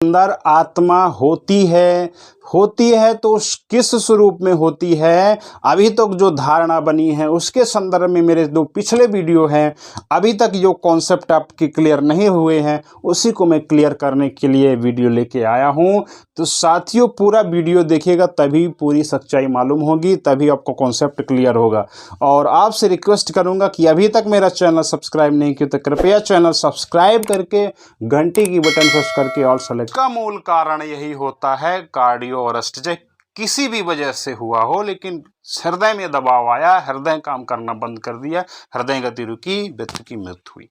अंदर आत्मा होती है तो किस स्वरूप में होती है, अभी तक जो धारणा बनी है उसके संदर्भ में मेरे दो पिछले वीडियो हैं, अभी तक जो कॉन्सेप्ट आपके क्लियर नहीं हुए हैं उसी को मैं क्लियर करने के लिए वीडियो लेके आया हूं। तो साथियों पूरा वीडियो देखिएगा तभी पूरी सच्चाई मालूम होगी, तभी आपको कॉन्सेप्ट क्लियर होगा। और आपसे रिक्वेस्ट करूंगा कि अभी तक मेरा चैनल सब्सक्राइब नहीं किया तो कृपया चैनल सब्सक्राइब करके घंटी की बटन प्रेस करके ऑल सेलेक्ट। का मूल कारण यही होता है कार्डियो अरेस्ट, चाहे किसी भी वजह से हुआ हो, लेकिन हृदय में दबाव आया, हृदय काम करना बंद कर दिया, हृदय गति रुकी, व्यक्ति की मृत्यु हुई।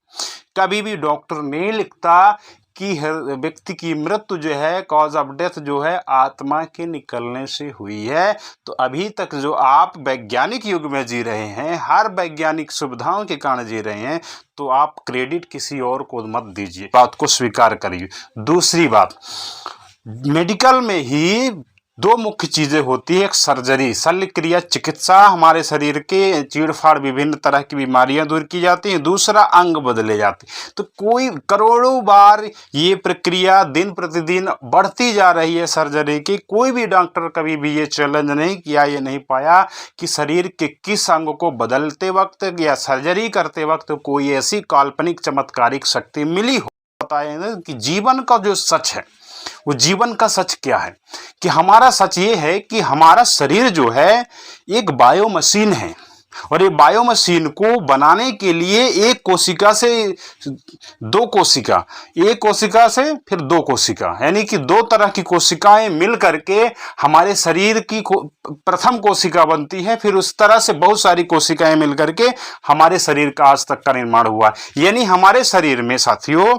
कभी भी डॉक्टर नहीं लिखता कि व्यक्ति की मृत्यु जो है, कॉज ऑफ डेथ जो है आत्मा के निकलने से हुई है। तो अभी तक जो आप वैज्ञानिक युग में जी रहे हैं, हर वैज्ञानिक सुविधाओं के कारण जी रहे हैं, तो आप क्रेडिट किसी और को मत दीजिए, बात को स्वीकार करिए। दूसरी बात, मेडिकल में ही दो मुख्य चीजें होती है, एक सर्जरी शल्य क्रिया चिकित्सा, हमारे शरीर के चीड़-फाड़ विभिन्न तरह की बीमारियां दूर की जाती हैं, दूसरा अंग बदले जाते हैं। तो कोई करोड़ों बार ये प्रक्रिया दिन प्रतिदिन बढ़ती जा रही है सर्जरी की। कोई भी डॉक्टर कभी भी ये चैलेंज नहीं किया, ये नहीं पाया कि शरीर के किस अंग को बदलते वक्त या सर्जरी करते वक्त कोई ऐसी काल्पनिक चमत्कारिक शक्ति मिली हो। बताया ना कि जीवन का जो सच है, वो जीवन का सच क्या है कि हमारा सच ये है कि हमारा शरीर जो है एक बायो मशीन है, और ये बायो मशीन को बनाने के लिए एक कोशिका से दो कोशिका, एक कोशिका से फिर दो कोशिका, यानी कि दो तरह की कोशिकाएं मिल करके हमारे शरीर की प्रथम कोशिका बनती है, फिर उस तरह से बहुत सारी कोशिकाएं मिल करके हमारे शरीर का आज तक का निर्माण हुआ है। यानी हमारे शरीर में साथियों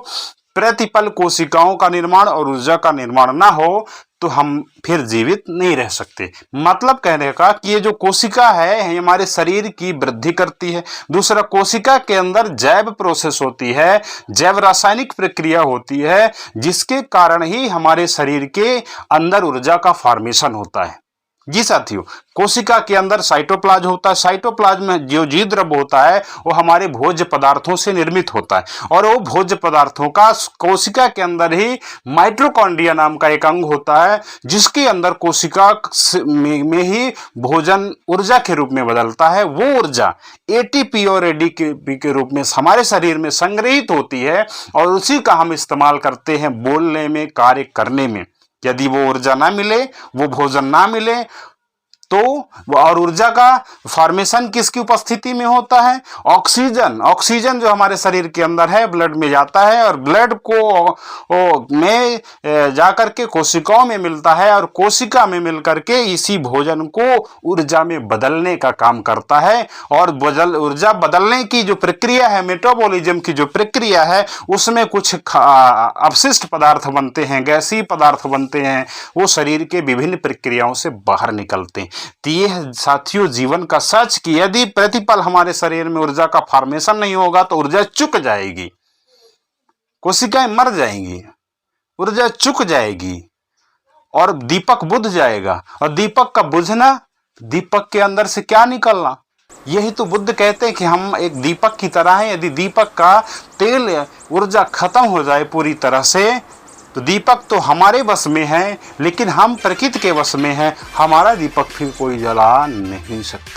प्रतिपल कोशिकाओं का निर्माण और ऊर्जा का निर्माण ना हो तो हम फिर जीवित नहीं रह सकते। मतलब कहने का कि ये जो कोशिका है हमारे शरीर की वृद्धि करती है। दूसरा, कोशिका के अंदर जैव प्रोसेस होती है, जैव रासायनिक प्रक्रिया होती है, जिसके कारण ही हमारे शरीर के अंदर ऊर्जा का फॉर्मेशन होता है। जी साथियों, कोशिका के अंदर साइटोप्लाज्म होता है। साइटोप्लाज्म में जो जीव द्रव्य होता है वो हमारे भोज्य पदार्थों से निर्मित होता है, और वो भोज्य पदार्थों का कोशिका के अंदर ही माइटोकॉन्ड्रिया नाम का एक अंग होता है, जिसके अंदर कोशिका में ही भोजन ऊर्जा के रूप में बदलता है। वो ऊर्जा एटीपी और एडीपी के रूप में हमारे शरीर में संग्रहित होती है, और उसी का हम इस्तेमाल करते हैं बोलने में, कार्य करने में। यदि वो ऊर्जा ना मिले, वो भोजन ना मिले, तो और ऊर्जा का फॉर्मेशन किसकी उपस्थिति में होता है? ऑक्सीजन जो हमारे शरीर के अंदर है ब्लड में जाता है, और ब्लड को में जाकर के कोशिकाओं में मिलता है, और कोशिका में मिलकर के इसी भोजन को ऊर्जा में बदलने का काम करता है। और ऊर्जा बदलने की जो प्रक्रिया है, मेटाबॉलिज्म की जो प्रक्रिया है, उसमें कुछ अवशिष्ट पदार्थ बनते हैं, गैसीय पदार्थ बनते हैं, वो शरीर के विभिन्न प्रक्रियाओं से बाहर निकलते हैं। तो ये साथियों जीवन का सच कि यदि प्रतिपल हमारे शरीर में ऊर्जा का फॉर्मेशन नहीं होगा तो ऊर्जा चुक जाएगी, कोशिकाएं मर जाएंगी, ऊर्जा चुक जाएगी, और दीपक बुझ जाएगा। और दीपक का बुझना, दीपक के अंदर से क्या निकलना, यही तो बुद्ध कहते हैं कि हम एक दीपक की तरह हैं। यदि दीपक का तेल ऊर्जा खत्म हो जाए पूरी तरह से, तो दीपक तो हमारे वश में है, लेकिन हम प्रकृति के वश में हैं। हमारा दीपक फिर कोई जला नहीं सकता।